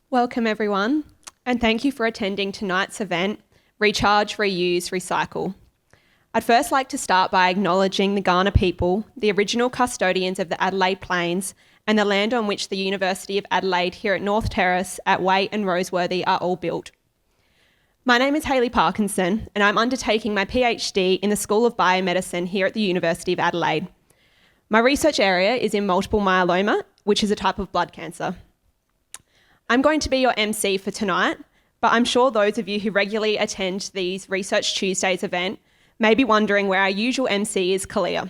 Welcome everyone, and thank you for attending tonight's event, Recharge, Reuse, Recycle. I'd first like to start by acknowledging the Kaurna people, the original custodians of the Adelaide Plains, and the land on which the University of Adelaide here at North Terrace, at Waite and Roseworthy are all built. My name is Hayley Parkinson, and I'm undertaking my PhD in the School of Biomedicine here at the University of Adelaide. My research area is in multiple myeloma, which is a type of blood cancer. I'm going to be your MC for tonight, but I'm sure those of you who regularly attend these Research Tuesdays event may be wondering where our usual MC is, Kalia.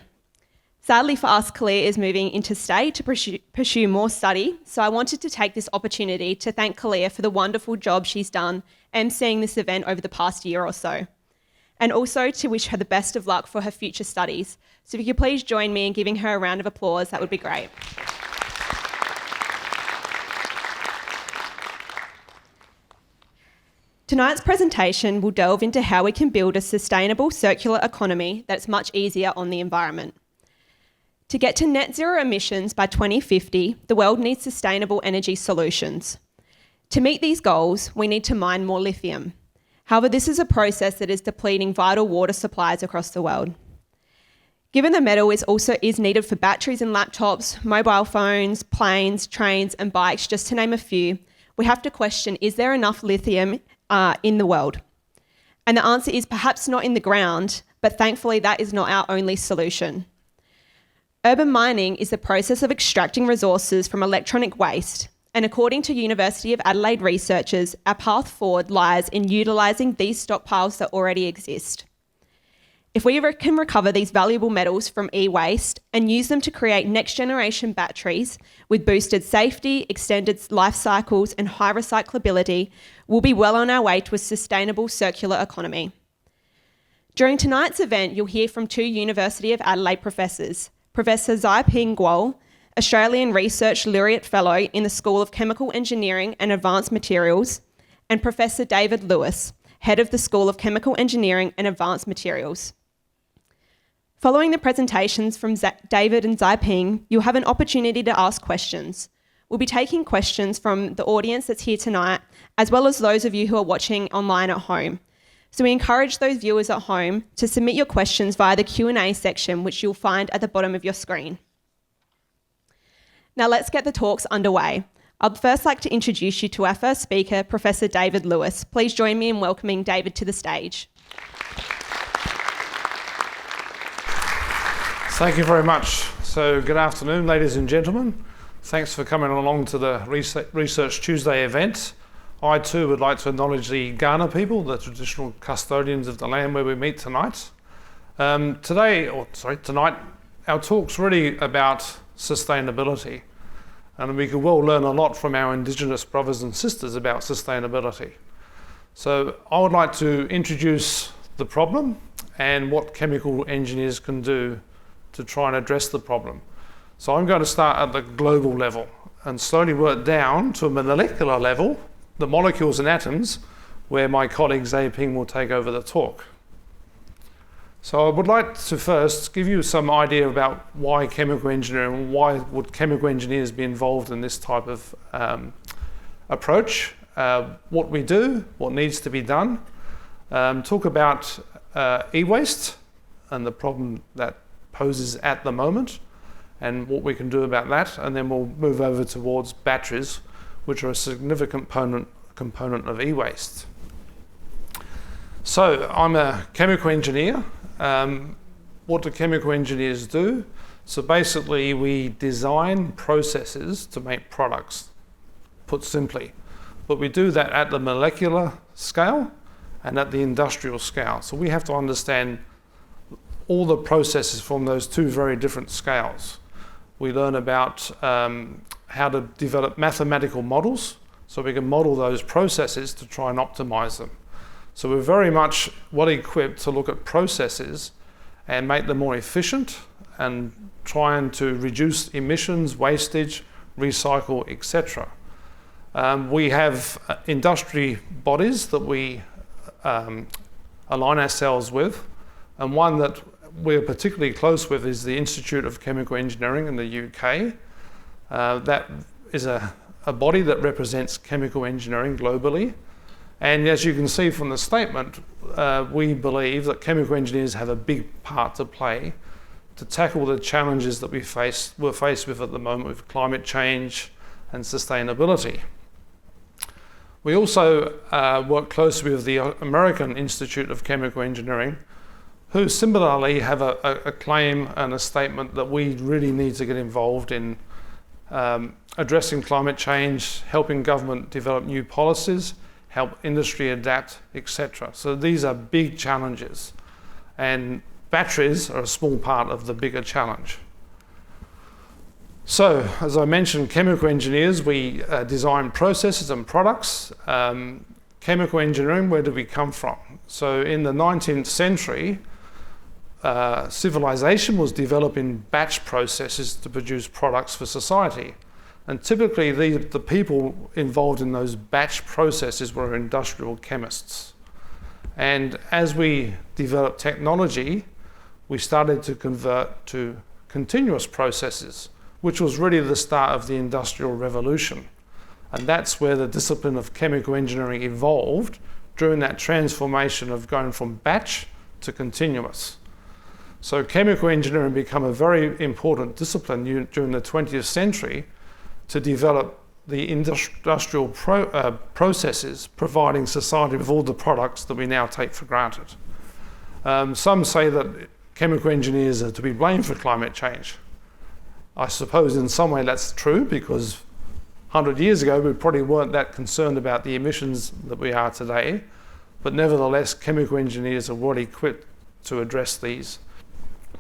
Sadly for us, Kalia is moving interstate to pursue more study, so I wanted to take this opportunity to thank Kalia for the wonderful job she's done MCing this event over the past year or so, and also to wish her the best of luck for her future studies. So if you could please join me in giving her a round of applause, that would be great. Tonight's presentation will delve into how we can build a sustainable circular economy that's much easier on the environment. To get to net zero emissions by 2050, the world needs sustainable energy solutions. To meet these goals, we need to mine more lithium. However, this is a process that is depleting vital water supplies across the world. Given the metal is needed for batteries in laptops, mobile phones, planes, trains and bikes, just to name a few, we have to question, is there enough lithium in the world? And the answer is perhaps not in the ground, but thankfully that is not our only solution. Urban mining is the process of extracting resources from electronic waste, and according to University of Adelaide researchers, our path forward lies in utilising these stockpiles that already exist. If we can recover these valuable metals from e-waste and use them to create next-generation batteries with boosted safety, extended life cycles and high recyclability, we'll be well on our way to a sustainable circular economy. During tonight's event, you'll hear from two University of Adelaide professors, Professor Zai-Ping Guo, Australian Research Laureate Fellow in the School of Chemical Engineering and Advanced Materials, and Professor David Lewis, Head of the School of Chemical Engineering and Advanced Materials. Following the presentations from David and Zai-Ping, you'll have an opportunity to ask questions. We'll be taking questions from the audience that's here tonight, as well as those of you who are watching online at home. So we encourage those viewers at home to submit your questions via the Q&A section, which you'll find at the bottom of your screen. Now let's get the talks underway. I'd first like to introduce you to our first speaker, Professor David Lewis. Please join me in welcoming David to the stage. Thank you very much. So good afternoon, ladies and gentlemen. Thanks for coming along to the Research Tuesday event. I too would like to acknowledge the Kaurna people, the traditional custodians of the land where we meet tonight. Tonight, our talk's really about sustainability, and we could well learn a lot from our Indigenous brothers and sisters about sustainability. So I would like to introduce the problem and what chemical engineers can do to try and address the problem. So I'm going to start at the global level and slowly work down to a molecular level, the molecules and atoms, where my colleague Zai-Ping will take over the talk. So I would like to first give you some idea about why chemical engineering, why would chemical engineers be involved in this type of approach, what we do, what needs to be done, talk about e-waste and the problem that poses at the moment and what we can do about that, and then we'll move over towards batteries, which are a significant component of e-waste. So I'm a chemical engineer. What do chemical engineers do? So basically we design processes to make products, put simply. But we do that at the molecular scale and at the industrial scale. So we have to understand all the processes from those two very different scales. We learn about how to develop mathematical models so we can model those processes to try and optimize them. So we're very much well equipped to look at processes and make them more efficient and trying to reduce emissions, wastage, recycle, etc. We have industry bodies that we align ourselves with, and one that we're particularly close with is the Institute of Chemical Engineering in the UK. That is a a body that represents chemical engineering globally. And as you can see from the statement, we believe that chemical engineers have a big part to play to tackle the challenges that we're faced with at the moment with climate change and sustainability. We also work closely with the American Institute of Chemical Engineering, who similarly have a claim and a statement that we really need to get involved in addressing climate change, helping government develop new policies, help industry adapt, etc. So these are big challenges, and batteries are a small part of the bigger challenge. So, as I mentioned, chemical engineers, we design processes and products. Chemical engineering, where do we come from? So in the 19th century, civilization was developing batch processes to produce products for society. And typically the people involved in those batch processes were industrial chemists. And as we developed technology, we started to convert to continuous processes, which was really the start of the Industrial Revolution. And that's where the discipline of chemical engineering evolved during that transformation of going from batch to continuous. So chemical engineering became a very important discipline during the 20th century to develop the industrial processes providing society with all the products that we now take for granted. Some say that chemical engineers are to be blamed for climate change. I suppose in some way that's true, because 100 years ago we probably weren't that concerned about the emissions that we are today, but nevertheless chemical engineers are well equipped to address these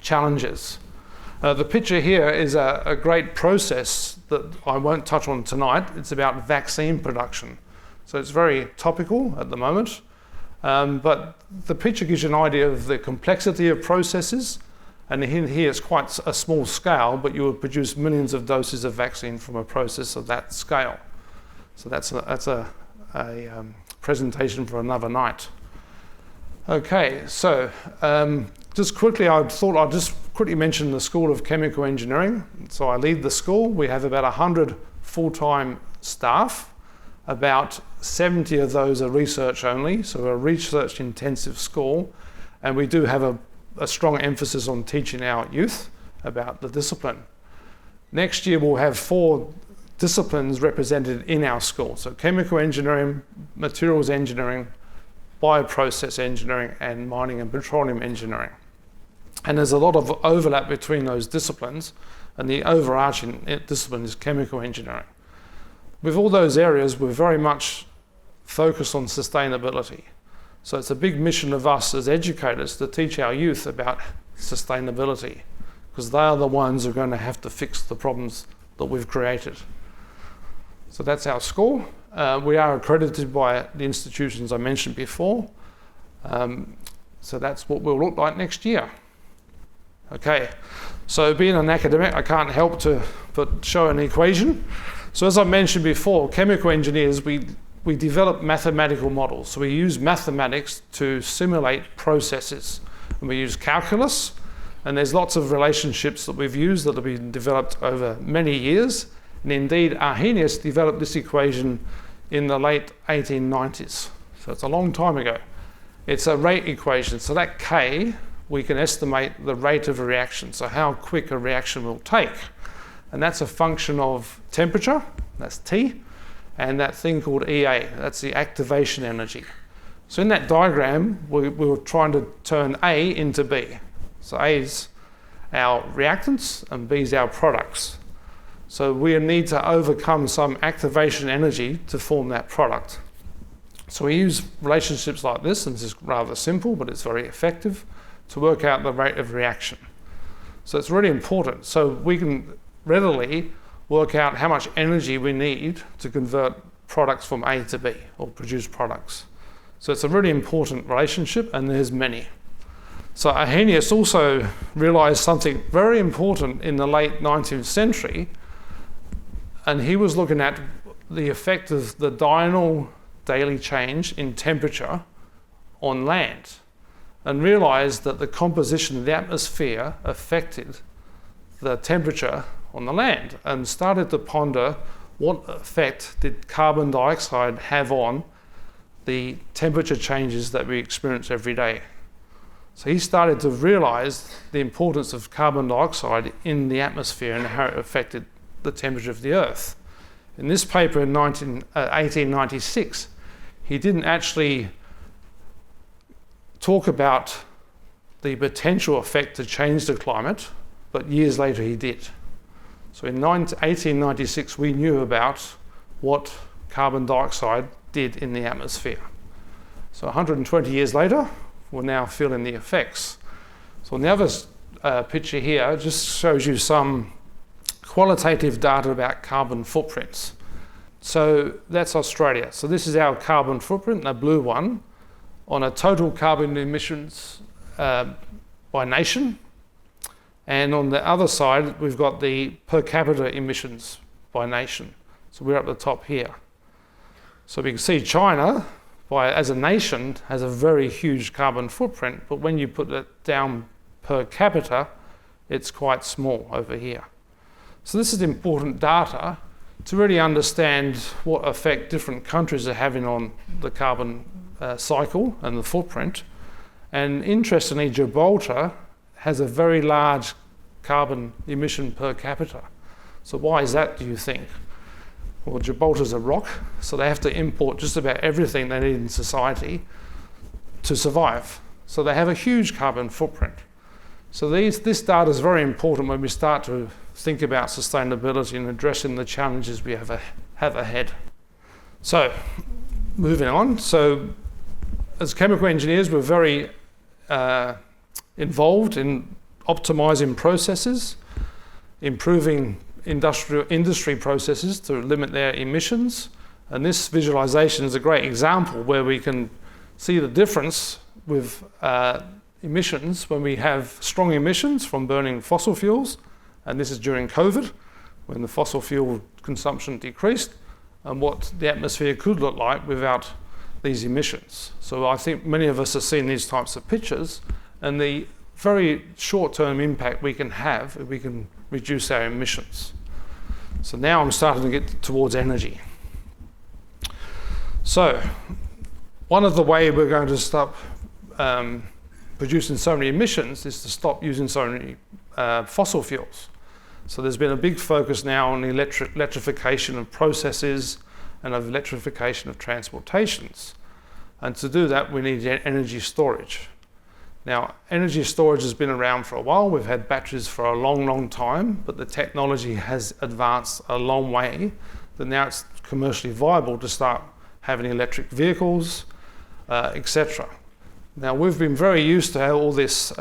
challenges. The picture here is a great process that I won't touch on tonight. It's about vaccine production. So it's very topical at the moment, but the picture gives you an idea of the complexity of processes. And here it's quite a small scale, but you would produce millions of doses of vaccine from a process of that scale. So that's a presentation for another night. Okay, so just quickly, I thought I'd just quickly mention the School of Chemical Engineering. So I lead the school. We have about 100 full-time staff. About 70 of those are research only, so we're a research-intensive school. And we do have a strong emphasis on teaching our youth about the discipline. Next year, we'll have 4 disciplines represented in our school. So chemical engineering, materials engineering, bioprocess engineering, and mining and petroleum engineering. And there's a lot of overlap between those disciplines, and the overarching discipline is chemical engineering. With all those areas, we're very much focused on sustainability. So it's a big mission of us as educators to teach our youth about sustainability, because they are the ones who are going to have to fix the problems that we've created. So that's our school. We are accredited by the institutions I mentioned before. So that's what we'll look like next year. Okay, so being an academic, I can't help but show an equation. So as I mentioned before, chemical engineers, we develop mathematical models. So we use mathematics to simulate processes. And we use calculus, and there's lots of relationships that we've used that have been developed over many years. And indeed, Arrhenius developed this equation in the late 1890s. So it's a long time ago. It's a rate equation. So that K, we can estimate the rate of a reaction. So how quick a reaction will take. And that's a function of temperature, that's T, and that thing called EA, that's the activation energy. So in that diagram, we were trying to turn A into B. So A is our reactants and B is our products. So we need to overcome some activation energy to form that product. So we use relationships like this, and this is rather simple, but it's very effective, to work out the rate of reaction. So it's really important. So we can readily work out how much energy we need to convert products from A to B, or produce products. So it's a really important relationship, and there's many. So Arrhenius also realized something very important in the late 19th century, and he was looking at the effect of the diurnal daily change in temperature on land, and realized that the composition of the atmosphere affected the temperature on the land, and started to ponder what effect did carbon dioxide have on the temperature changes that we experience every day? So he started to realise the importance of carbon dioxide in the atmosphere and how it affected the temperature of the Earth. In this paper in 1896, he didn't actually talk about the potential effect to change the climate, but years later he did. So in 1896 we knew about what carbon dioxide did in the atmosphere. So 120 years later, we're now feeling the effects. So on the other picture here just shows you some qualitative data about carbon footprints. So that's Australia. So this is our carbon footprint, the blue one, on a total carbon emissions by nation. And on the other side, we've got the per capita emissions by nation. So we're up the top here. So we can see China, as a nation, has a very huge carbon footprint, but when you put it down per capita, it's quite small over here. So this is important data to really understand what effect different countries are having on the carbon cycle and the footprint. And interestingly, Gibraltar has a very large carbon emission per capita. So why is that, do you think? Well, Gibraltar's a rock, so they have to import just about everything they need in society to survive. So they have a huge carbon footprint. So this data is very important when we start to think about sustainability and addressing the challenges we have ahead. So, moving on. So, as chemical engineers, we're very involved in optimizing processes, improving industry processes to limit their emissions. And this visualization is a great example where we can see the difference with emissions when we have strong emissions from burning fossil fuels, and this is during COVID when the fossil fuel consumption decreased, and what the atmosphere could look like without these emissions. So I think many of us have seen these types of pictures and the very short-term impact we can have if we can reduce our emissions. So now I'm starting to get towards energy. So one of the ways we're going to stop producing so many emissions is to stop using so many fossil fuels. So there's been a big focus now on electrification of processes and of electrification of transportations. And to do that, we need energy storage. Now, energy storage has been around for a while. We've had batteries for a long, long time, but the technology has advanced a long way that now it's commercially viable to start having electric vehicles, etc. Now, we've been very used to all this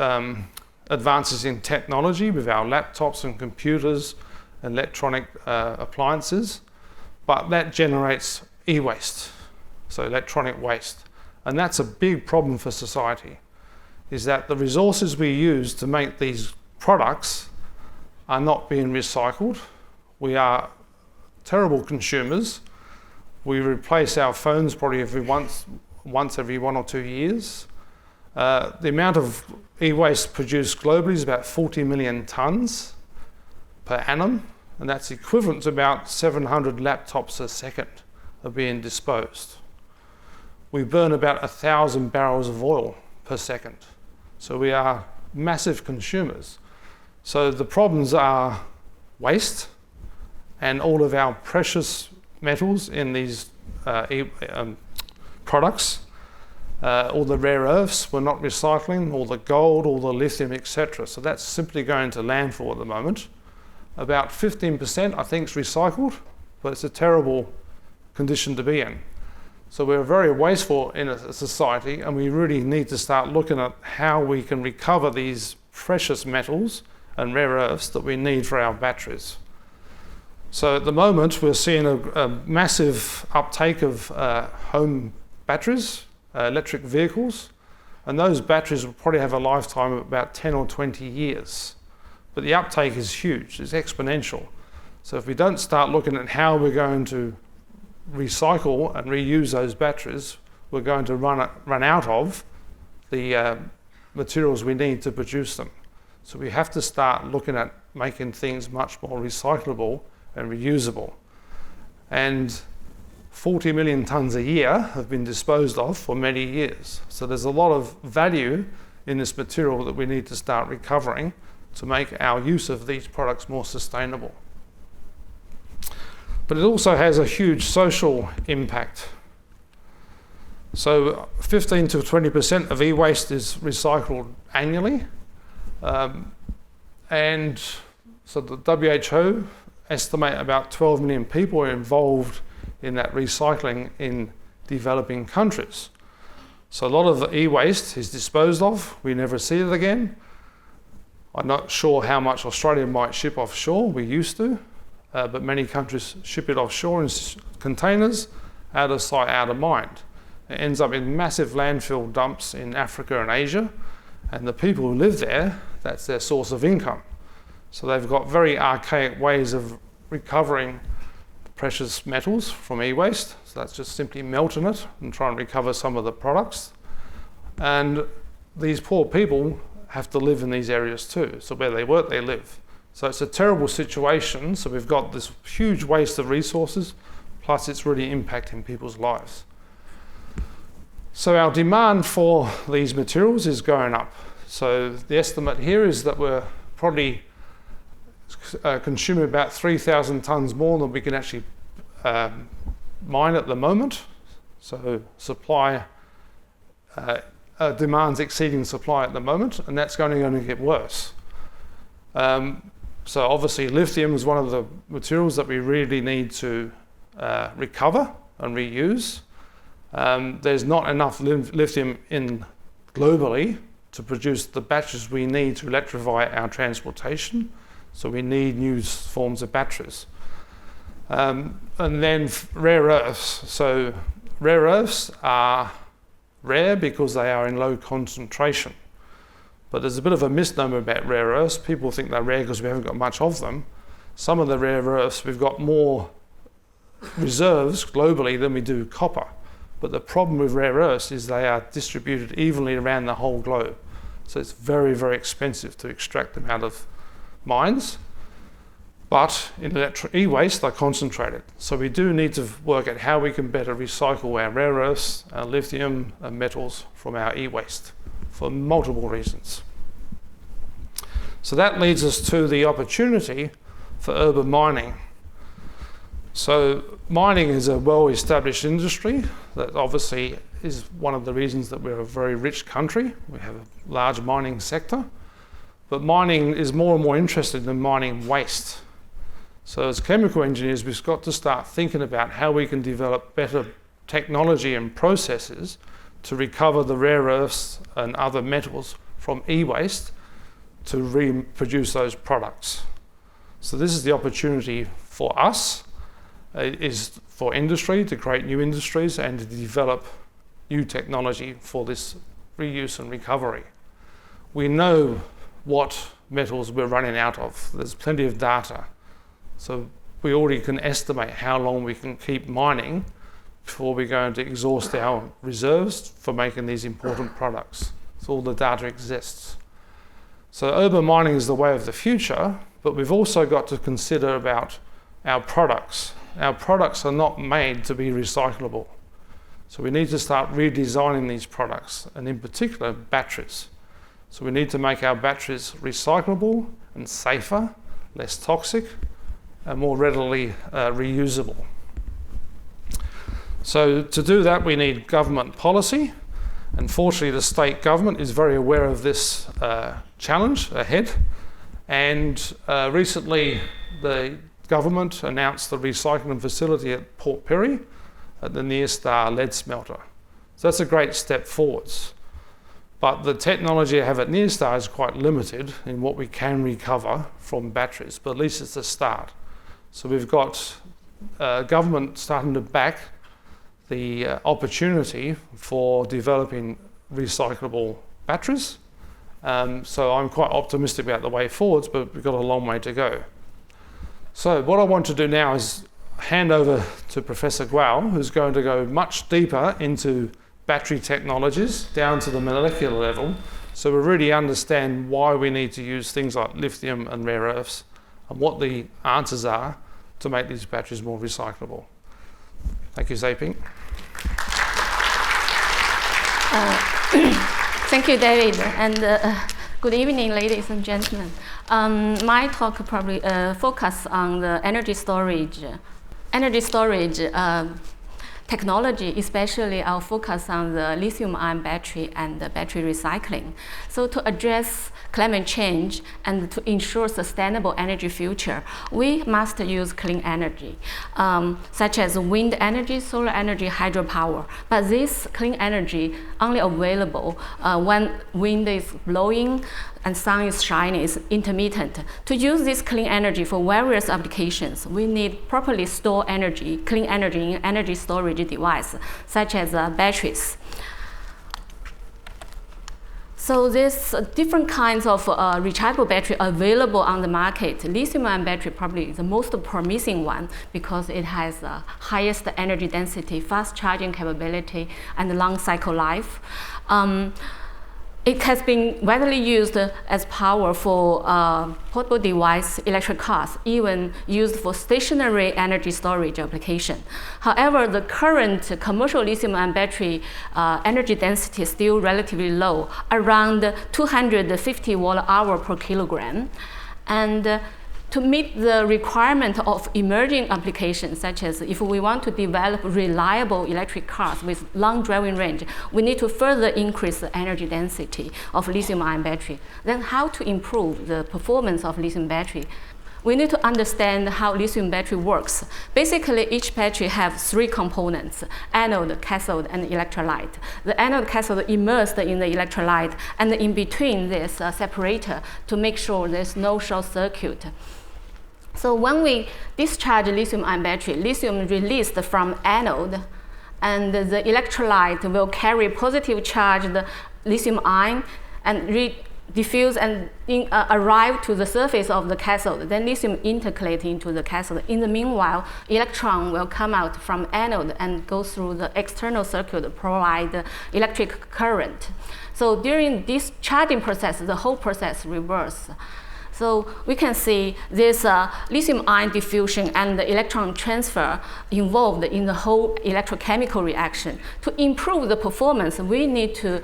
advances in technology with our laptops and computers and electronic appliances, but that generates e-waste, so electronic waste. And that's a big problem for society, is that the resources we use to make these products are not being recycled. We are terrible consumers. We replace our phones probably once every 1 or 2 years. The amount of e-waste produced globally is about 40 million tonnes per annum, and that's equivalent to about 700 laptops a second are being disposed. We burn about 1,000 barrels of oil per second. So we are massive consumers. So the problems are waste and all of our precious metals in these products. All the rare earths we're not recycling, all the gold, all the lithium, etc. So that's simply going to landfill at the moment. About 15% I think is recycled, but it's a terrible condition to be in. So we're very wasteful in a society, and we really need to start looking at how we can recover these precious metals and rare earths that we need for our batteries. So at the moment we're seeing a massive uptake of home batteries, electric vehicles, and those batteries will probably have a lifetime of about 10 or 20 years. But the uptake is huge, it's exponential. So if we don't start looking at how we're going to recycle and reuse those batteries, we're going to run out of the materials we need to produce them. So we have to start looking at making things much more recyclable and reusable. and 40 million tonnes a year have been disposed of for many years. So there's a lot of value in this material that we need to start recovering to make our use of these products more sustainable. But it also has a huge social impact. So 15 to 20% of e-waste is recycled annually. And so the WHO estimate about 12 million people are involved in that recycling in developing countries. So a lot of the e-waste is disposed of. We never see it again. I'm not sure how much Australia might ship offshore. We used to, but many countries ship it offshore in containers, out of sight, out of mind. It ends up in massive landfill dumps in Africa and Asia, and the people who live there, that's their source of income. So they've got very archaic ways of recovering precious metals from e-waste. So that's just simply melting it and trying to recover some of the products. And these poor people have to live in these areas too. So where they work, they live. So it's a terrible situation. So we've got this huge waste of resources, plus it's really impacting people's lives. So our demand for these materials is going up. So the estimate here is that we're probably consuming about 3,000 tonnes more than we can actually mine at the moment. So supply, demand's exceeding supply at the moment, and that's going to get worse. So obviously lithium is one of the materials that we really need to recover and reuse. There's not enough lithium in globally to produce the batteries we need to electrify our transportation. So we need new forms of batteries. And then rare earths. So rare earths are rare because they are in low concentration. But there's a bit of a misnomer about rare earths. People think they're rare because we haven't got much of them. Some of the rare earths, we've got more reserves globally than we do copper. But the problem with rare earths is they are distributed evenly around the whole globe. So it's very, very expensive to extract them out of mines. But in e-waste, they're concentrated. So we do need to work at how we can better recycle our rare earths, our lithium and metals from our e-waste for multiple reasons. So that leads us to the opportunity for urban mining. So mining is a well-established industry that obviously is one of the reasons that we're a very rich country. We have a large mining sector, but mining is more and more interested in mining waste. So as chemical engineers, we've got to start thinking about how we can develop better technology and processes to recover the rare earths and other metals from e-waste to reproduce those products. So this is the opportunity for us. It is for industry to create new industries and to develop new technology for this reuse and recovery. We know what metals we're running out of. There's plenty of data. So we already can estimate how long we can keep mining before we're going to exhaust our reserves for making these important products. So all the data exists. So urban mining is the way of the future, but we've also got to consider about our products. Our products are not made to be recyclable. So we need to start redesigning these products, and in particular, batteries. So we need to make our batteries recyclable and safer, less toxic, and more readily reusable. So to do that, we need government policy. Unfortunately, the state government is very aware of this challenge ahead. And recently, the government announced the recycling facility at Port Pirie at the Near-Star lead smelter. So that's a great step forwards. But the technology I have at Near-Star is quite limited in what we can recover from batteries, but at least it's a start. So we've got government starting to back the opportunity for developing recyclable batteries. So I'm quite optimistic about the way forwards, but we've got a long way to go. So what I want to do now is hand over to Professor Guo, who's going to go much deeper into battery technologies down to the molecular level, so we really understand why we need to use things like lithium and rare earths and what the answers are to make these batteries more recyclable. Thank you, Zaiping. Thank you, David, and good evening, ladies and gentlemen. My talk probably focus on the energy storage technology, especially I'll focus on the lithium-ion battery and the battery recycling. So to address climate change and to ensure sustainable energy future, we must use clean energy, such as wind energy, solar energy, hydropower. But this clean energy only available when wind is blowing and sun is shining, is intermittent. To use this clean energy for various applications, we need properly store energy, clean energy in energy storage device, such as batteries. So there's different kinds of rechargeable battery available on the market. Lithium-ion battery probably is the most promising one because it has the highest energy density, fast charging capability, and long cycle life. It has been widely used as power for portable device, electric cars, even used for stationary energy storage application. However, the current commercial lithium-ion battery energy density is still relatively low, around 250 watt-hour per kilogram. And to meet the requirement of emerging applications, such as if we want to develop reliable electric cars with long driving range, we need to further increase the energy density of lithium-ion battery. Then how to improve the performance of lithium battery? We need to understand how lithium battery works. Basically, each battery has three components: anode, cathode, and electrolyte. The anode cathode immersed in the electrolyte, and in between there's a separator to make sure there's no short circuit. So when we discharge lithium-ion battery, lithium released from anode, and the electrolyte will carry positive charged lithium ion and diffuse and arrive to the surface of the cathode. Then lithium intercalate into the cathode. In the meanwhile, electron will come out from anode and go through the external circuit to provide electric current. So during this charging process, the whole process reverses. So we can see this lithium-ion diffusion and the electron transfer involved in the whole electrochemical reaction. To improve the performance, we need to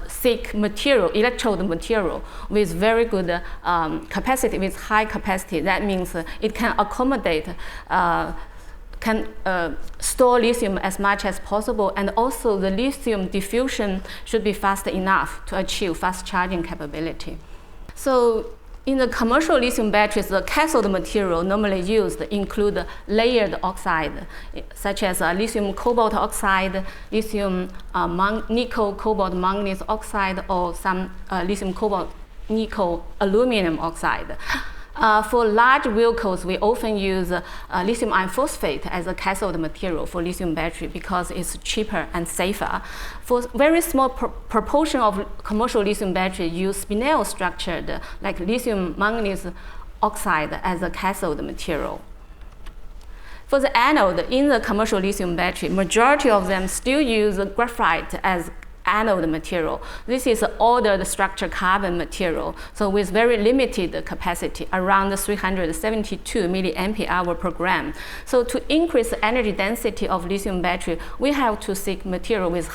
seek material, electrode material with very good capacity, with high capacity. That means it can accommodate store lithium as much as possible, and also the lithium diffusion should be fast enough to achieve fast charging capability. So in the commercial lithium batteries, the cathode material normally used include layered oxide, such as lithium cobalt oxide, lithium nickel cobalt manganese oxide, or some lithium cobalt nickel aluminum oxide. For large vehicles, we often use lithium iron phosphate as a cathode material for lithium battery because it's cheaper and safer. For very small proportion of commercial lithium battery, use spinel structured like lithium manganese oxide as a cathode material. For the anode, in the commercial lithium battery, majority of them still use graphite as anode material. This is ordered structured carbon material, so with very limited capacity, around 372 milliampere-hour per gram. So to increase the energy density of lithium battery, we have to seek material with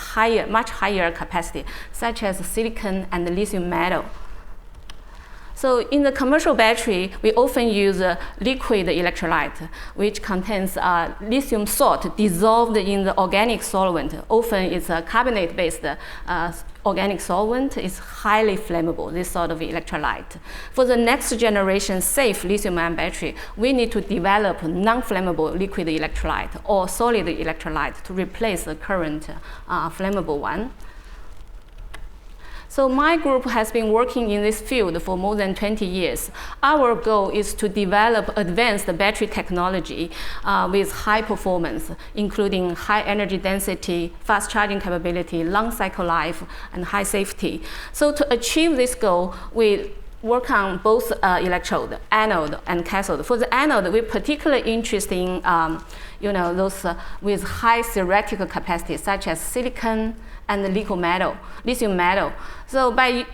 much higher capacity, such as silicon and lithium metal. So in the commercial battery, we often use liquid electrolyte, which contains lithium salt dissolved in the organic solvent. Often it's a carbonate-based organic solvent. It's highly flammable, this sort of electrolyte. For the next generation safe lithium-ion battery, we need to develop non-flammable liquid electrolyte or solid electrolyte to replace the current flammable one. So my group has been working in this field for more than 20 years. Our goal is to develop advanced battery technology with high performance, including high energy density, fast charging capability, long cycle life, and high safety. So to achieve this goal, we work on both electrode, anode, and cathode. For the anode, we're particularly interested in those with high theoretical capacity, such as silicon and lithium metal. So by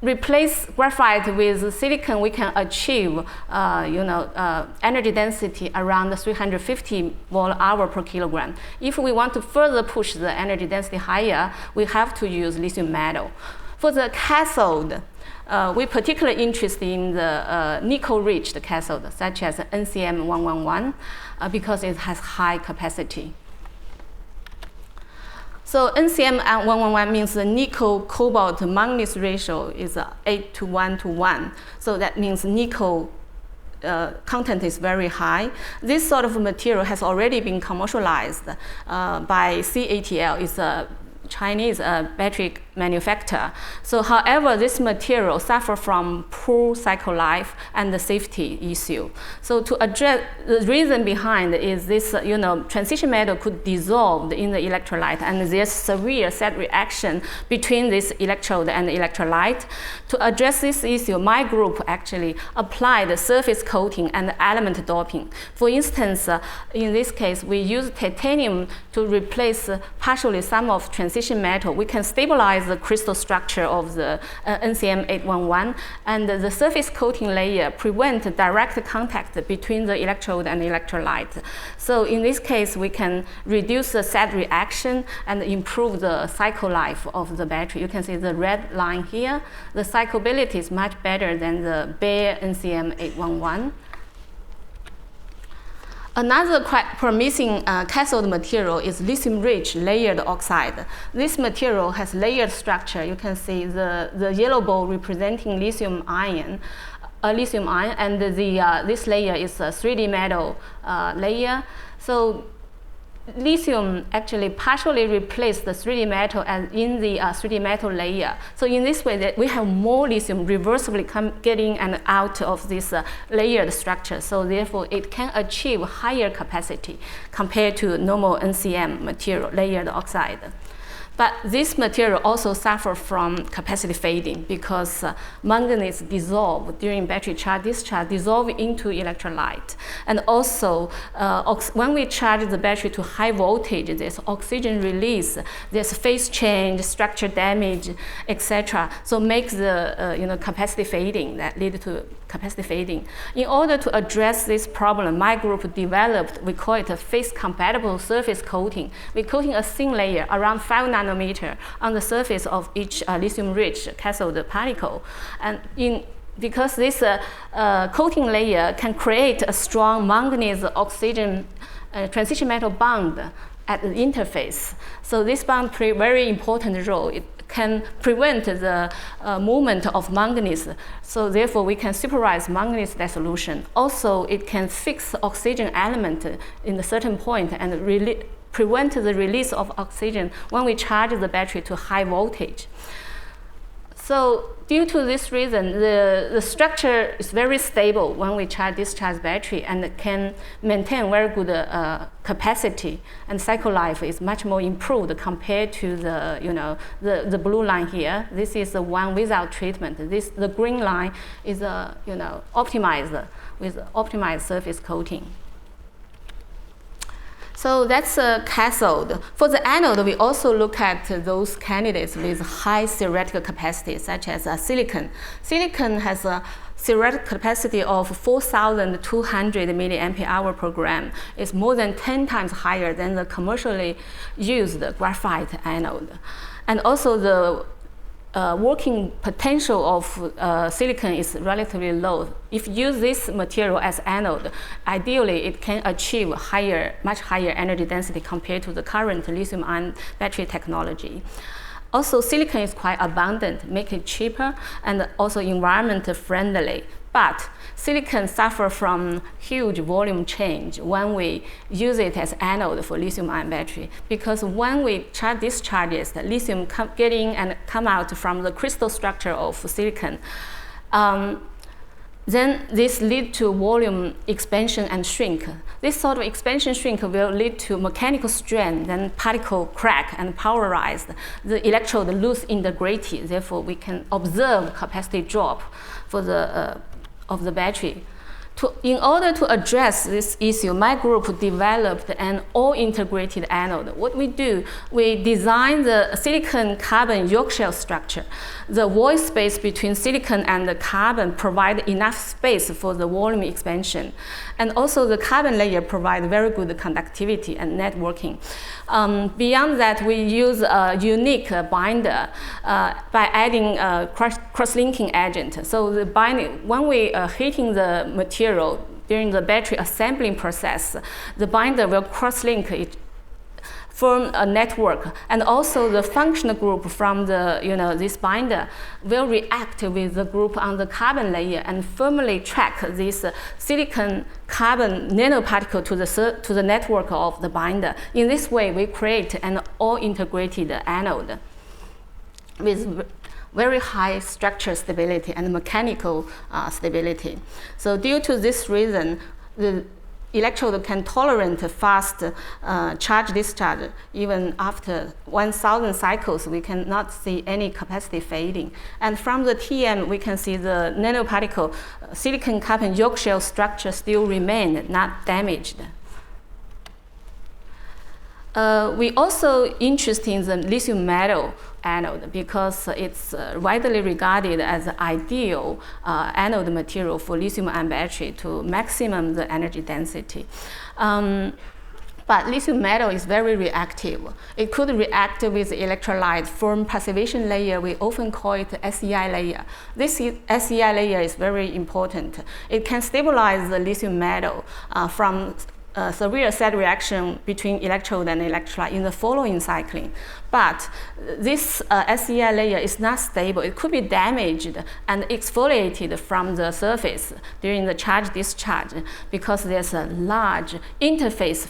replace graphite with silicon, we can achieve energy density around 350 watt-hour per kilogram. If we want to further push the energy density higher, we have to use lithium metal. For the cathode, we're particularly interested in the nickel-rich cathode, such as NCM111, because it has high capacity. So NCM111 means the nickel-cobalt-manganese ratio is 8:1:1. So that means nickel content is very high. This sort of material has already been commercialized by CATL. It's a Chinese battery manufacturer. So however, this material suffers from poor cycle life and the safety issue. So to address, the reason behind is this, transition metal could dissolve in the electrolyte, and there's severe set reaction between this electrode and the electrolyte. To address this issue, my group actually applied the surface coating and element doping. For instance, in this case, we use titanium to replace partially some of transition metal. We can stabilize the crystal structure of the NCM811, and the surface coating layer prevent direct contact between the electrode and electrolyte. So in this case, we can reduce the set reaction and improve the cycle life of the battery. You can see the red line here. The cyclability is much better than the bare NCM811. Another quite promising cathode material is lithium-rich layered oxide. This material has layered structure. You can see the yellow ball representing lithium ion, and this layer is a 3D metal layer. So lithium actually partially replaced the 3D metal and in the 3D metal layer. So in this way, that we have more lithium reversibly getting and out of this layered structure. So therefore, it can achieve higher capacity compared to normal NCM material, layered oxide. But this material also suffers from capacity fading because manganese dissolve during battery charge discharge, dissolve into electrolyte. And also, when we charge the battery to high voltage, there's oxygen release, there's phase change, structure damage, etc. So makes the capacity fading, that lead to capacity fading. In order to address this problem, my group developed, we call it a phase-compatible surface coating. We're coating a thin layer around 5 nanometer on the surface of each lithium-rich cathode particle. And because this coating layer can create a strong manganese-oxygen transition metal bond at the interface. So this bond plays a very important role. It can prevent the movement of manganese. So therefore, we can supervise manganese dissolution. Also, it can fix oxygen element in a certain point and prevent the release of oxygen when we charge the battery to high voltage. So due to this reason, the structure is very stable when we discharge battery and can maintain very good capacity, and cycle life is much more improved compared to the blue line here. This is the one without treatment. The green line is optimized with optimized surface coating. So that's a cathode. For the anode, we also look at those candidates with high theoretical capacity, such as silicon. Silicon has a theoretical capacity of 4,200 milliampere-hour per gram. It's more than 10 times higher than the commercially used graphite anode. And also the working potential of silicon is relatively low. If you use this material as anode, ideally it can achieve much higher energy density compared to the current lithium-ion battery technology. Also, silicon is quite abundant, make it cheaper and also environment friendly. But silicon suffers from huge volume change when we use it as anode for lithium-ion battery, because when we discharges, the lithium get in and come out from the crystal structure of silicon. Then this leads to volume expansion and shrink. This sort of expansion shrink will lead to mechanical strain, then particle crack and pulverize. The electrode lose integrity. Therefore, we can observe capacity drop for of the battery. In order to address this issue, my group developed an all-integrated anode. What we do, we design the silicon-carbon yolk shell structure. The void space between silicon and the carbon provide enough space for the volume expansion. And also the carbon layer provide very good conductivity and networking. Beyond that, we use a unique binder by adding a cross-linking agent. So the binding, when we are heating the material during the battery assembling process, the binder will cross-link it, form a network, and also the functional group from the this binder will react with the group on the carbon layer and firmly track this silicon carbon nanoparticle to the network of the binder. In this way, we create an all-integrated anode with very high structure stability and mechanical stability. So due to this reason, the electrode can tolerate fast charge discharge. Even after 1,000 cycles, we cannot see any capacity fading. And from the TM, we can see the nanoparticle silicon carbon yolk shell structure still remain, not damaged. We also interested in the lithium metal anode because it's widely regarded as the ideal anode material for lithium-ion battery to maximum the energy density. But lithium metal is very reactive. It could react with electrolyte, form passivation layer. We often call it SEI layer. This SEI layer is very important. It can stabilize the lithium metal from severe side reaction between electrode and electrolyte in the following cycling. But this SEI layer is not stable. It could be damaged and exfoliated from the surface during the charge discharge because there's a large interface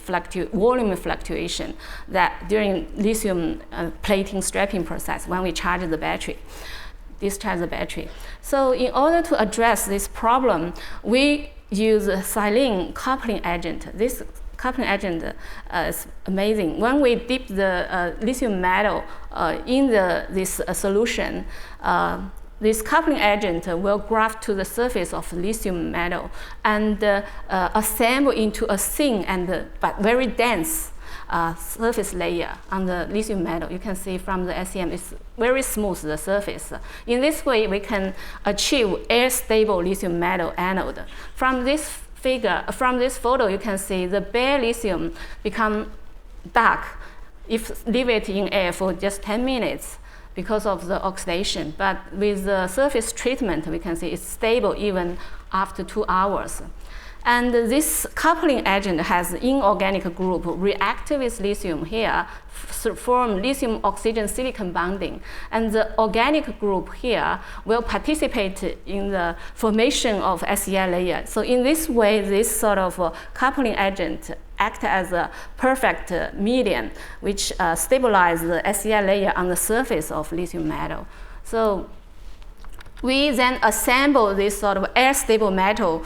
volume fluctuation that during lithium plating strapping process when we charge the battery. Discharge the battery. So in order to address this problem, we use a silane coupling agent. This coupling agent is amazing. When we dip the lithium metal in this solution, this coupling agent will graft to the surface of lithium metal and assemble into a thin but very dense surface layer on the lithium metal. You can see from the SEM, it's very smooth, the surface. In this way, we can achieve air-stable lithium metal anode. From this photo, you can see the bare lithium become dark if leave it in air for just 10 minutes because of the oxidation. But with the surface treatment, we can see it's stable even after 2 hours. And this coupling agent has inorganic group react with lithium here, form lithium oxygen silicon bonding. And the organic group here will participate in the formation of SEI layer. So in this way, this sort of coupling agent act as a perfect medium, which stabilize the SEI layer on the surface of lithium metal. So we then assemble this sort of air-stable metal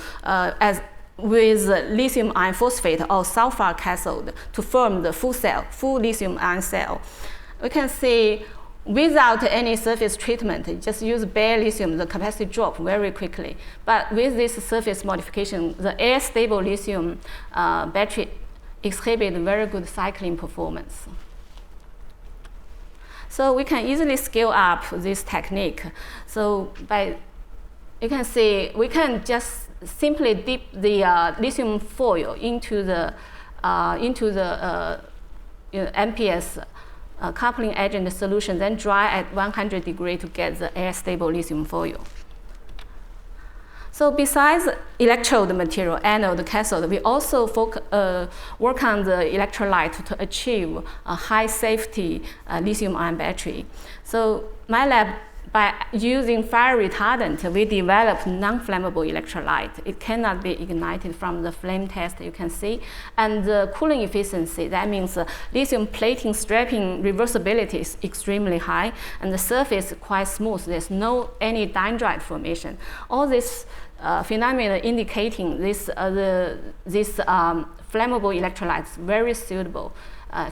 with lithium iron phosphate or sulfur cathode to form the full lithium ion cell. We can see without any surface treatment, just use bare lithium, the capacity drop very quickly. But with this surface modification, the air-stable lithium battery exhibit very good cycling performance. So we can easily scale up this technique. So you can see, we can just simply dip the lithium foil into the MPS coupling agent solution, then dry at 100 degrees to get the air-stable lithium foil. So besides electrode material, anode, cathode, we also work on the electrolyte to achieve a high safety lithium-ion battery. So my lab, by using fire retardant, we developed non-flammable electrolyte. It cannot be ignited from the flame test, you can see. And the cooling efficiency, that means lithium plating strapping reversibility is extremely high, and the surface is quite smooth. There's any dendrite formation. All this phenomena indicating this flammable electrolyte is very suitable,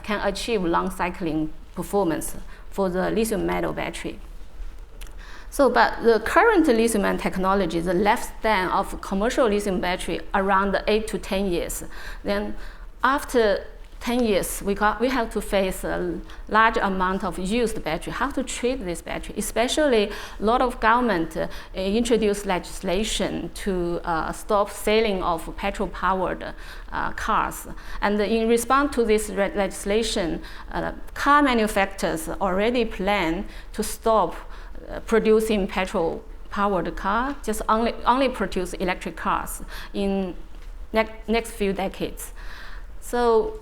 can achieve long cycling performance for the lithium metal battery. So, but the current lithium-ion technology, the lifespan of commercial lithium battery around 8 to 10 years. Then after 10 years, we have to face a large amount of used battery. How to treat this battery? Especially a lot of government introduced legislation to stop selling of petrol-powered cars. And in response to this legislation, car manufacturers already plan to stop producing petrol-powered cars, just only produce electric cars in next few decades. So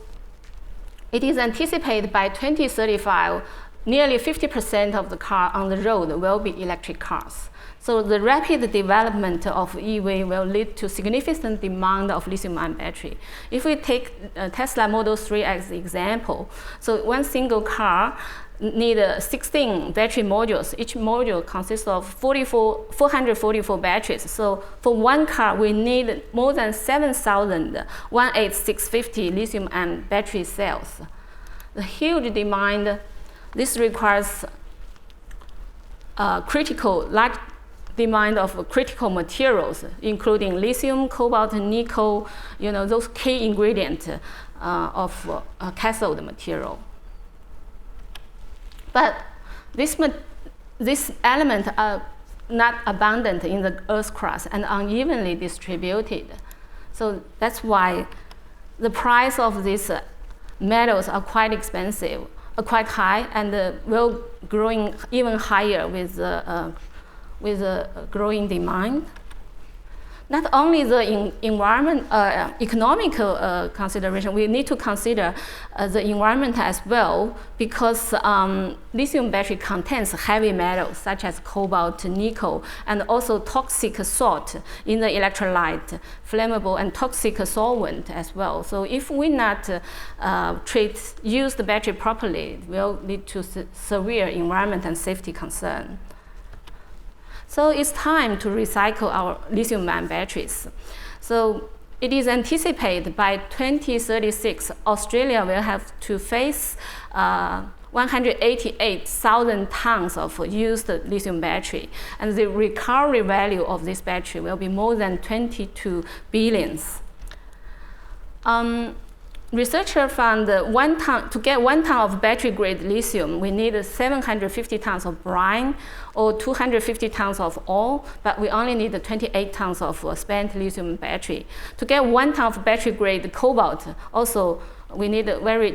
it is anticipated by 2035, nearly 50% of the cars on the road will be electric cars. So the rapid development of EV will lead to significant demand of lithium-ion battery. If we take Tesla Model 3 as the example, so one single car needs 16 battery modules. Each module consists of 444 batteries. So for one car, we need more than 7,000 18650 lithium-ion battery cells. The huge demand, this requires large demand of critical materials, including lithium, cobalt, nickel, those key ingredients of cathode material. But these elements are not abundant in the Earth's crust and unevenly distributed. So that's why the price of these metals are quite expensive, quite high, and will growing even higher with the growing demand. Not only the economical consideration, we need to consider the environment as well, because lithium battery contains heavy metals such as cobalt, nickel, and also toxic salt in the electrolyte, flammable and toxic solvent as well. So if we not use the battery properly, it will lead to severe environment and safety concern. So it's time to recycle our lithium-ion batteries. So it is anticipated by 2036, Australia will have to face 188,000 tons of used lithium battery. And the recovery value of this battery will be more than 22 billions. Researchers found that to get 1 ton of battery-grade lithium, we need 750 tons of brine or 250 tons of ore, but we only need 28 tons of spent lithium battery. To get 1 ton of battery-grade cobalt, also we need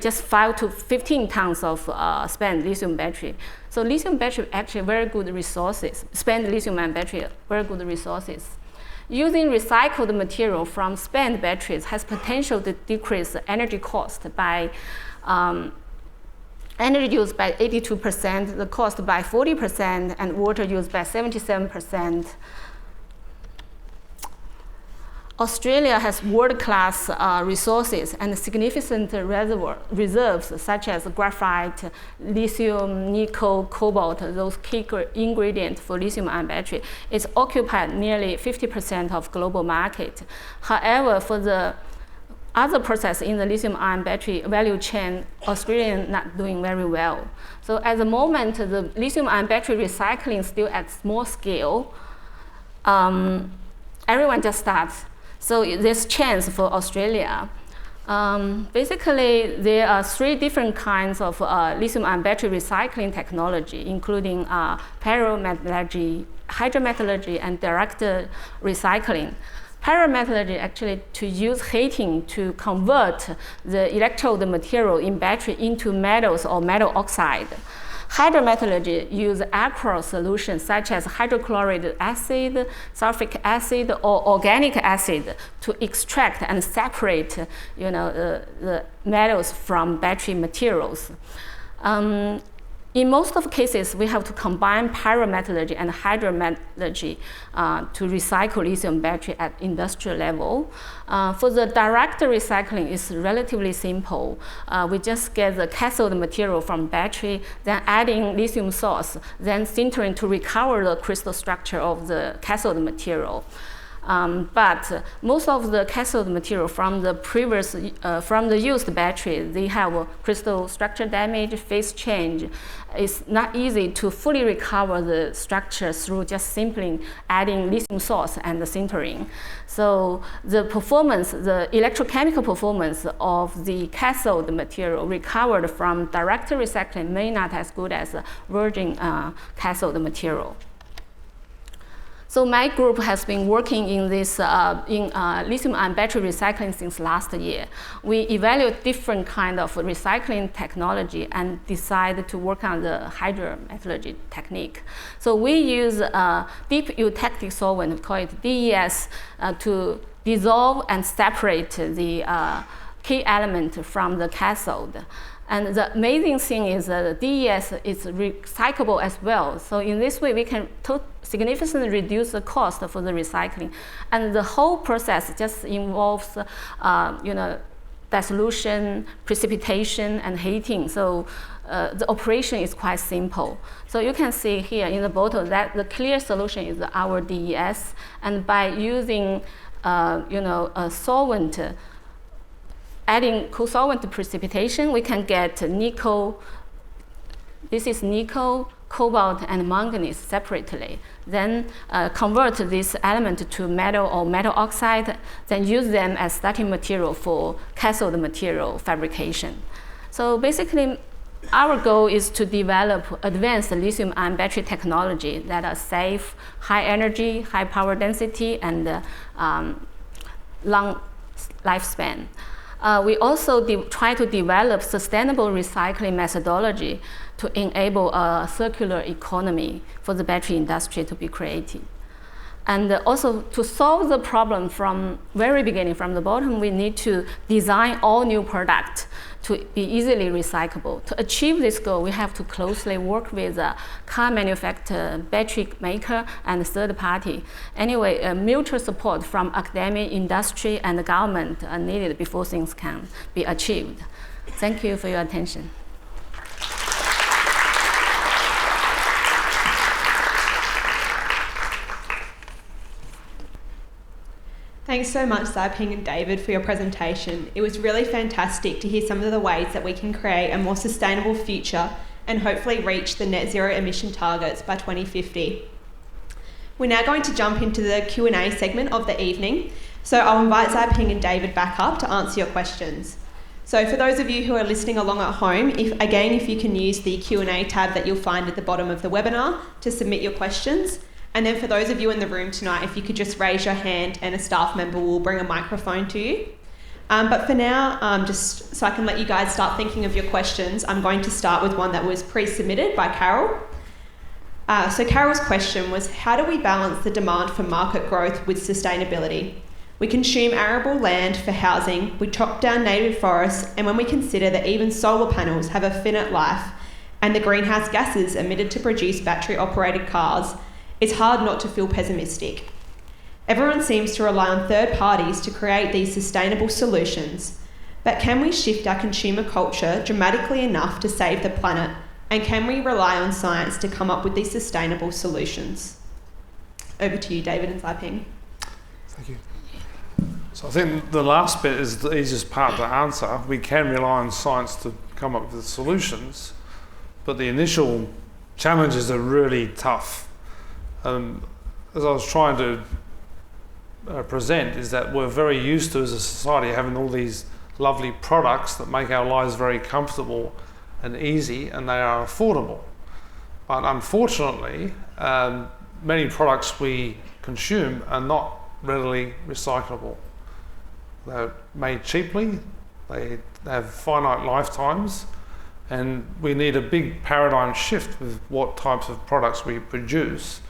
just 5 to 15 tons of spent lithium battery. So lithium battery actually very good resources. Spent lithium-ion battery, very good resources. Using recycled material from spent batteries has potential to decrease energy cost by energy use by 82%, the cost by 40%, and water use by 77%. Australia has world-class resources and significant reserves such as graphite, lithium, nickel, cobalt, those key ingredients for lithium-ion battery. It's occupied nearly 50% of global market. However, for the other process in the lithium-ion battery value chain, Australia is not doing very well. So at the moment, the lithium-ion battery recycling is still at small scale. Everyone just starts. So there's chance for Australia. Basically, there are 3 different kinds of lithium-ion battery recycling technology, including pyrometallurgy, hydrometallurgy, and direct recycling. Pyrometallurgy actually to use heating to convert the electrode material in battery into metals or metal oxide. Hydrometallurgy use aqueous solutions such as hydrochloric acid, sulfuric acid, or organic acid to extract and separate the metals from battery materials. In most of cases, we have to combine pyrometallurgy and hydrometallurgy to recycle lithium battery at industrial level. For the direct recycling, it's relatively simple. We just get the cathode material from battery, then adding lithium source, then sintering to recover the crystal structure of the cathode material. But most of the cathode material from the previous, from the used battery, they have crystal structure damage, phase change. It's not easy to fully recover the structure through just simply adding lithium salts and sintering. So the performance, the electrochemical performance of the cathode material recovered from direct recycling may not as good as virgin cathode material. So my group has been working in this lithium-ion battery recycling since last year. We evaluate different kind of recycling technology and decided to work on the hydrometallurgy technique. So we use deep eutectic solvent, we call it DES, to dissolve and separate the key element from the cathode. And the amazing thing is that the DES is recyclable as well. So in this way, we can significantly reduce the cost for the recycling. And the whole process just involves, dissolution, precipitation, and heating. So the operation is quite simple. So you can see here in the bottle that the clear solution is our DES. And by using, a solvent, adding co-solvent precipitation, we can get nickel. This is nickel, cobalt, and manganese separately. Then convert this element to metal or metal oxide, then use them as starting material for cathode material fabrication. So basically, our goal is to develop advanced lithium-ion battery technology that are safe, high energy, high power density, and long lifespan. We also try to develop sustainable recycling methodology to enable a circular economy for the battery industry to be created. And also to solve the problem from very beginning, from the bottom, we need to design all new products to be easily recyclable. To achieve this goal, we have to closely work with a car manufacturer, battery maker, and third party. Anyway, mutual support from academic, industry, and the government are needed before things can be achieved. Thank you for your attention. Thanks so much, Xiping and David, for your presentation. It was really fantastic to hear some of the ways that we can create a more sustainable future and hopefully reach the net zero emission targets by 2050. We're now going to jump into the Q&A segment of the evening. So I'll invite Xiping and David back up to answer your questions. So for those of you who are listening along at home, if you can use the Q&A tab that you'll find at the bottom of the webinar to submit your questions. And then for those of you in the room tonight, if you could just raise your hand and a staff member will bring a microphone to you. But for now, just so I can let you guys start thinking of your questions, I'm going to start with one that was pre-submitted by Carol. So Carol's question was, how do we balance the demand for market growth with sustainability? We consume arable land for housing, we chop down native forests, and when we consider that even solar panels have a finite life and the greenhouse gases emitted to produce battery-operated cars, it's hard not to feel pessimistic. Everyone seems to rely on third parties to create these sustainable solutions, but can we shift our consumer culture dramatically enough to save the planet, and can we rely on science to come up with these sustainable solutions? Over to you, David and Xiping. Thank you. So I think the last bit is the easiest part to answer. We can rely on science to come up with solutions, but the initial challenges are really tough. As I was trying to present, is that we're very used to, as a society, having all these lovely products that make our lives very comfortable and easy, and they are affordable. But unfortunately, many products we consume are not readily recyclable. They're made cheaply, they have finite lifetimes, and we need a big paradigm shift with what types of products we produce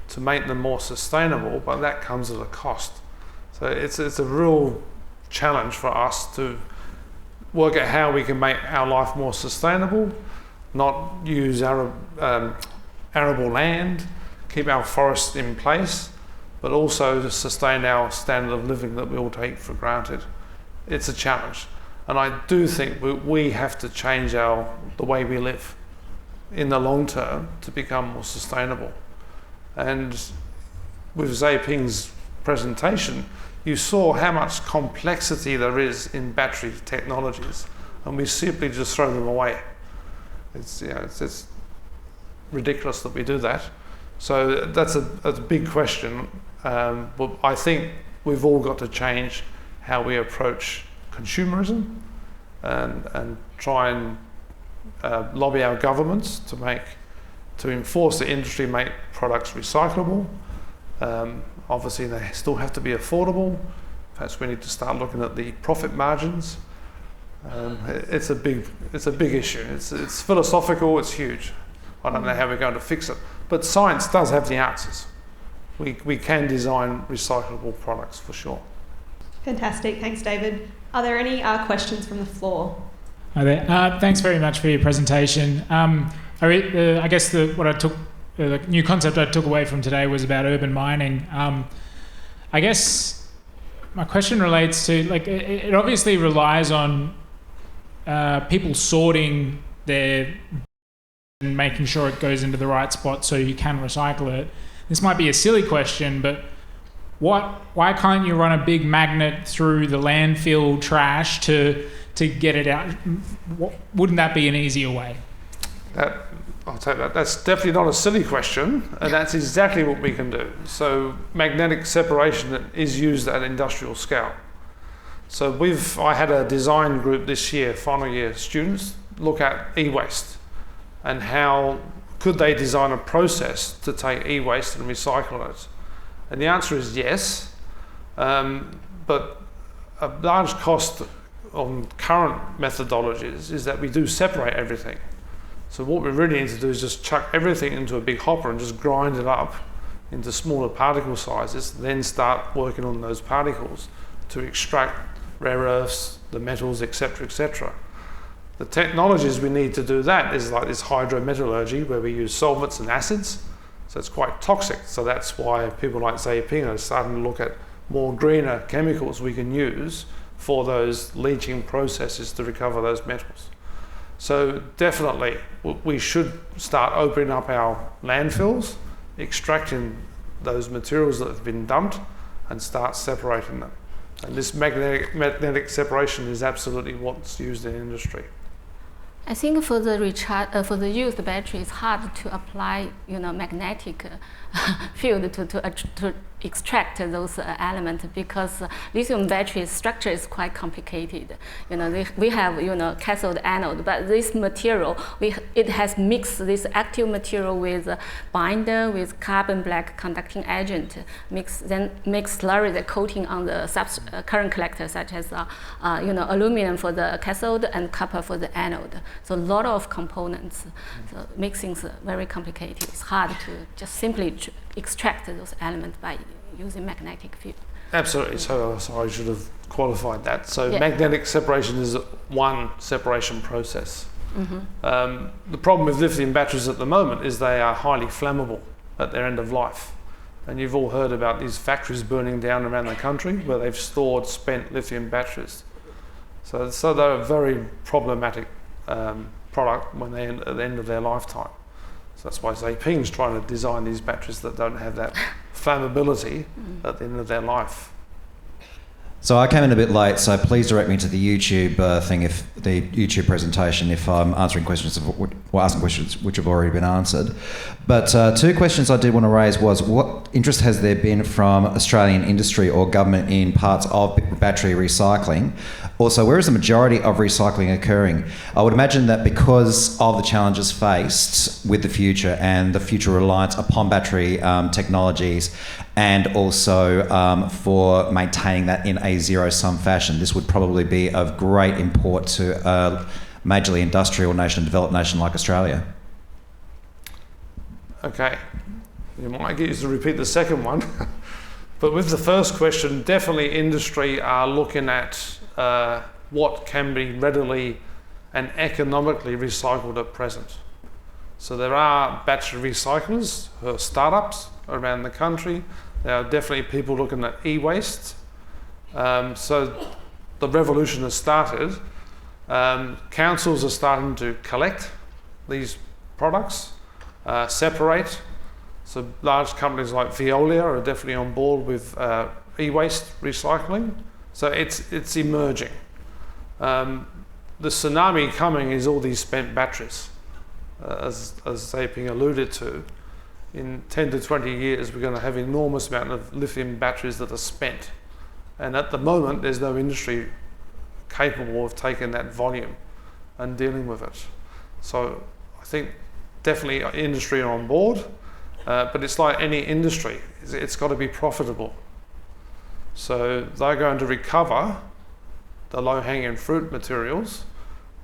to make them more sustainable, but that comes at a cost. So it's a real challenge for us to work out how we can make our life more sustainable, not use arable land, keep our forests in place, but also to sustain our standard of living that we all take for granted. It's a challenge. And I do think we have to change the way we live in the long term to become more sustainable. And with Xiping's presentation, you saw how much complexity there is in battery technologies, and we simply just throw them away. It's ridiculous that we do that. So that's a big question. But I think we've all got to change how we approach consumerism and try and lobby our governments to enforce the industry, make products recyclable. Obviously, they still have to be affordable. Perhaps we need to start looking at the profit margins. It's a big issue. It's philosophical. It's huge. I don't know how we're going to fix it, but science does have the answers. We can design recyclable products for sure. Fantastic. Thanks, David. Are there any questions from the floor? Hi there. Thanks very much for your presentation. I guess the new concept I took away from today was about urban mining. I guess my question relates to, it obviously relies on people sorting their and making sure it goes into the right spot so you can recycle it. This might be a silly question, but why can't you run a big magnet through the landfill trash to get it out? Wouldn't that be an easier way? I'll take that. That's definitely not a silly question, and that's exactly what we can do. So magnetic separation is used at industrial scale. So I had a design group this year, final year students, look at e-waste and how could they design a process to take e-waste and recycle it. And the answer is yes, but a large cost on current methodologies is that we do separate everything. So what we really need to do is just chuck everything into a big hopper and just grind it up into smaller particle sizes, then start working on those particles to extract rare earths, the metals, etc., etc. The technologies we need to do that is like this hydrometallurgy, where we use solvents and acids. So it's quite toxic. So that's why people like Zeping are starting to look at more greener chemicals we can use for those leaching processes to recover those metals. So definitely we should start opening up our landfills, extracting those materials that have been dumped and start separating them. And this magnetic separation is absolutely what's used in industry. I think for the used battery, it's hard to apply, magnetic field to extract those elements, because lithium battery structure is quite complicated. We have cathode anode, but this material it has mixed this active material with binder with carbon black conducting agent, then makes slurry the coating on the current collector, such as aluminum for the cathode and copper for the anode. So a lot of components, so makes things very complicated. It's hard to just simply extract those elements by using magnetic field. Absolutely. So I should have qualified that. So magnetic separation is one separation process. Mm-hmm. The problem with lithium batteries at the moment is they are highly flammable at their end of life. And you've all heard about these factories burning down around the country where they've stored spent lithium batteries. So they're a very problematic product when they're at the end of their lifetime. So that's why Zeping's trying to design these batteries that don't have that flammability at the end of their life. So I came in a bit late, so please direct me to the YouTube the YouTube presentation if I'm answering questions or asking questions which have already been answered. But two questions I did want to raise was, what interest has there been from Australian industry or government in parts of battery recycling? Also, where is the majority of recycling occurring? I would imagine that because of the challenges faced with the future and the future reliance upon battery technologies, and also for maintaining that in a zero-sum fashion, this would probably be of great import to a majorly industrial nation, developed nation like Australia. Okay, you might get used to repeat the second one. But with the first question, definitely industry are looking at what can be readily and economically recycled at present. So there are battery recyclers who are startups around the country. There are definitely people looking at e-waste. So the revolution has started. Councils are starting to collect these products, separate, So large companies like Veolia are definitely on board with e-waste recycling. So it's emerging. The tsunami coming is all these spent batteries, as Zaping alluded to. In 10 to 20 years, we're going to have an enormous amount of lithium batteries that are spent. And at the moment, there's no industry capable of taking that volume and dealing with it. So I think definitely industry are on board, but it's like any industry, it's got to be profitable. So they're going to recover the low-hanging fruit materials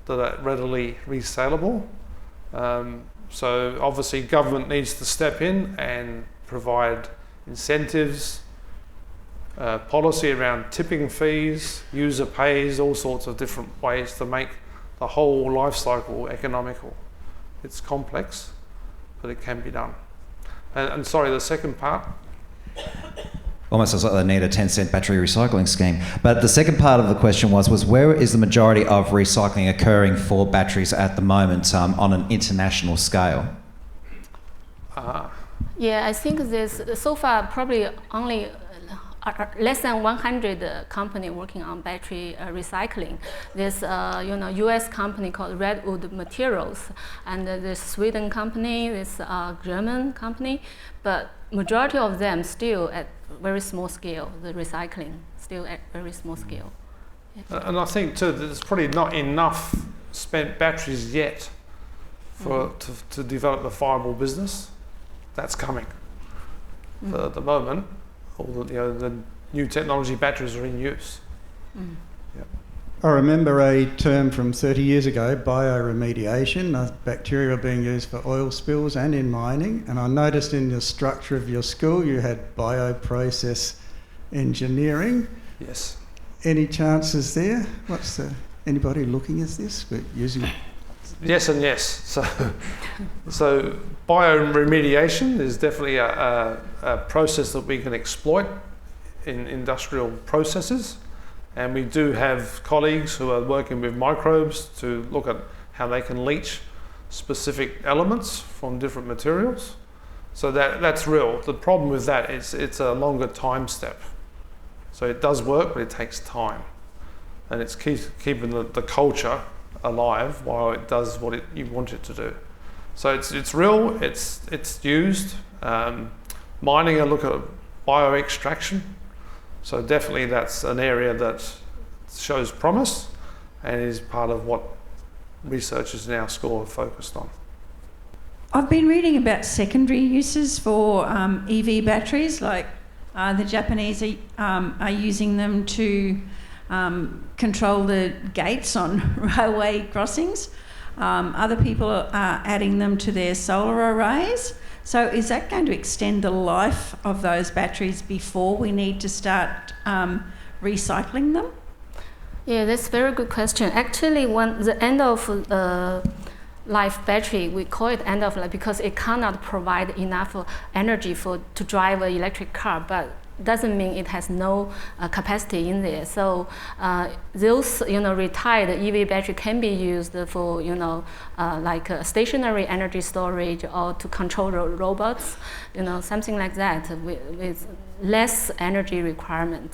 that are readily resellable. So obviously government needs to step in and provide incentives, policy around tipping fees, user pays, all sorts of different ways to make the whole life cycle economical. It's complex, but it can be done. And sorry, the second part? Almost as like they need a 10-cent battery recycling scheme. But the second part of the question was where is the majority of recycling occurring for batteries at the moment on an international scale? Yeah, I think there's so far probably only less than 100 company working on battery recycling. There's US company called Redwood Materials, and there's Sweden company, there's German company, but majority of them still at very small scale, the recycling still at very small scale. Yeah. And I think too, there's probably not enough spent batteries yet for to develop a viable business. That's coming. But at the moment, all the new technology batteries are in use. Yep. I remember a term from 30 years ago, bioremediation. Bacteria being used for oil spills and in mining. And I noticed in the structure of your school you had bioprocess engineering. Yes. Any chances there? Anybody looking at this? We're using. Yes and yes. So bioremediation is definitely a process that we can exploit in industrial processes. And we do have colleagues who are working with microbes to look at how they can leach specific elements from different materials. So that's real. The problem with that is it's a longer time step. So it does work, but it takes time. And it's keeping the culture alive while it does what you want it to do. So it's real, it's used. Mining, I look at bioextraction. So definitely that's an area that shows promise and is part of what researchers in our school are focused on. I've been reading about secondary uses for EV batteries, like the Japanese are using them to control the gates on railway crossings. Other people are adding them to their solar arrays. So is that going to extend the life of those batteries before we need to start recycling them? Yeah, that's a very good question. Actually, when the end of life battery, we call it end of life because it cannot provide enough energy to drive an electric car, but doesn't mean it has no capacity in there. So those retired EV battery can be used for like stationary energy storage or to control robots, something like that with less energy requirement,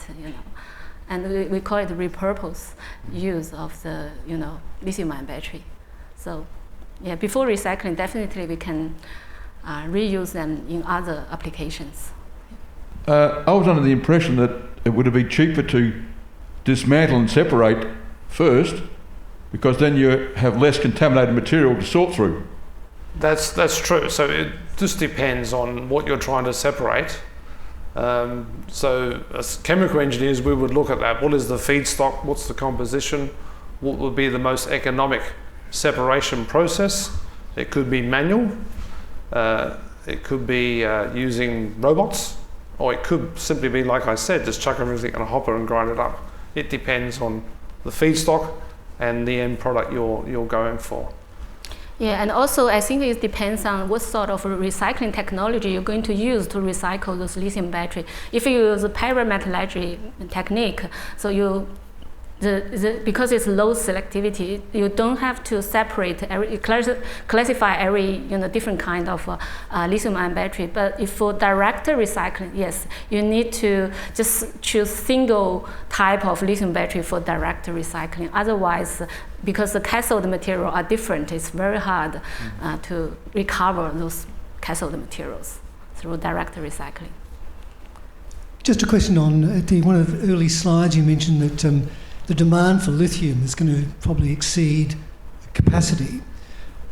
and we call it repurpose use of the lithium-ion battery. So yeah, before recycling, definitely we can reuse them in other applications. I was under the impression that it would be cheaper to dismantle and separate first, because then you have less contaminated material to sort through. That's true. So it just depends on what you're trying to separate. So as chemical engineers, we would look at that. What is the feedstock? What's the composition? What would be the most economic separation process? It could be manual. It could be using robots. Or it could simply be, like I said, just chuck everything in a hopper and grind it up. It depends on the feedstock and the end product you're going for. Yeah, and also I think it depends on what sort of recycling technology you're going to use to recycle those lithium battery. If you use a pyrometallurgy technique, so you because it's low selectivity, you don't have to separate classify every different kind of lithium-ion battery. But if for direct recycling, yes, you need to just choose single type of lithium battery for direct recycling. Otherwise, because the cathode material are different, it's very hard to recover those cathode materials through direct recycling. Just a question on one of the early slides you mentioned that the demand for lithium is going to probably exceed capacity.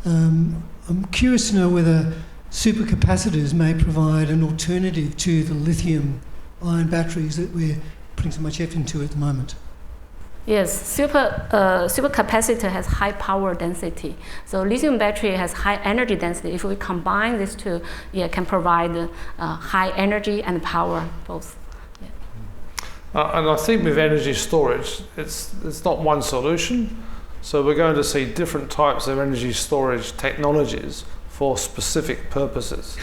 I'm curious to know whether supercapacitors may provide an alternative to the lithium-ion batteries that we're putting so much effort into at the moment. Yes, supercapacitor has high power density. So lithium battery has high energy density. If we combine these two, it can provide high energy and power both. And I think with energy storage, it's not one solution. So we're going to see different types of energy storage technologies for specific purposes.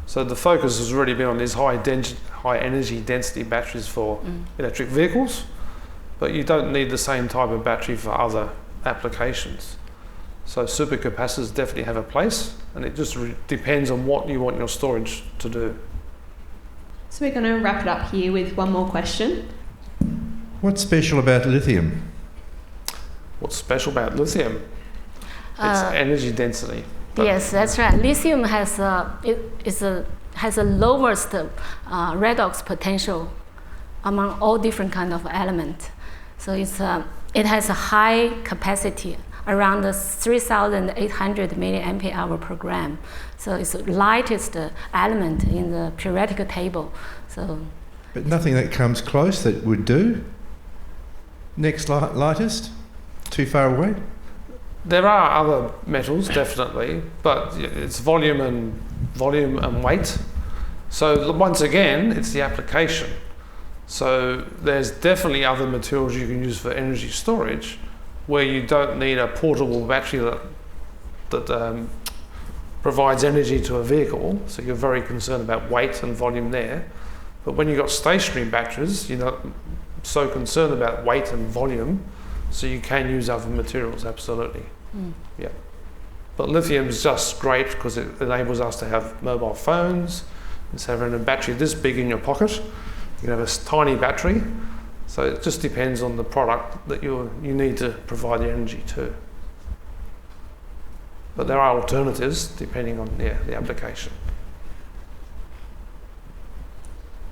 So the focus has really been on these high energy density batteries for electric vehicles, but you don't need the same type of battery for other applications. So supercapacitors definitely have a place, and it just depends on what you want your storage to do. So we're going to wrap it up here with one more question. What's special about lithium? What's special about lithium? It's energy density. Yes, that's right. Lithium has has the lowest redox potential among all different kind of elements. So it has a high capacity, around 3,800 milliampere hour per gram. So it's the lightest element in the periodic table. But nothing that comes close that would do? Next lightest? Too far away? There are other metals, definitely, but it's volume and weight. So once again, it's the application. So there's definitely other materials you can use for energy storage where you don't need a portable battery that provides energy to a vehicle. So you're very concerned about weight and volume there. But when you've got stationary batteries, you're not so concerned about weight and volume, so you can use other materials, absolutely. Yeah. But lithium is just great because it enables us to have mobile phones. Instead of having a battery this big in your pocket, you can have a tiny battery. So it just depends on the product that you need to provide the energy to. But there are alternatives depending on the application.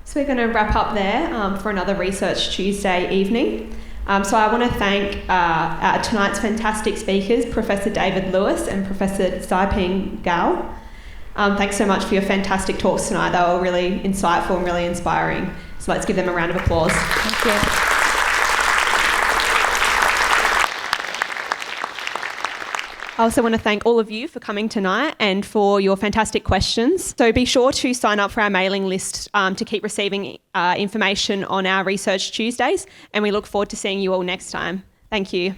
So we're going to wrap up there for another Research Tuesday evening. So I want to thank tonight's fantastic speakers, Professor David Lewis and Professor Saiping Gao. Thanks so much for your fantastic talks tonight. They were really insightful and really inspiring. So let's give them a round of applause. Thank you. I also want to thank all of you for coming tonight and for your fantastic questions. So be sure to sign up for our mailing list to keep receiving information on our Research Tuesdays, and we look forward to seeing you all next time. Thank you.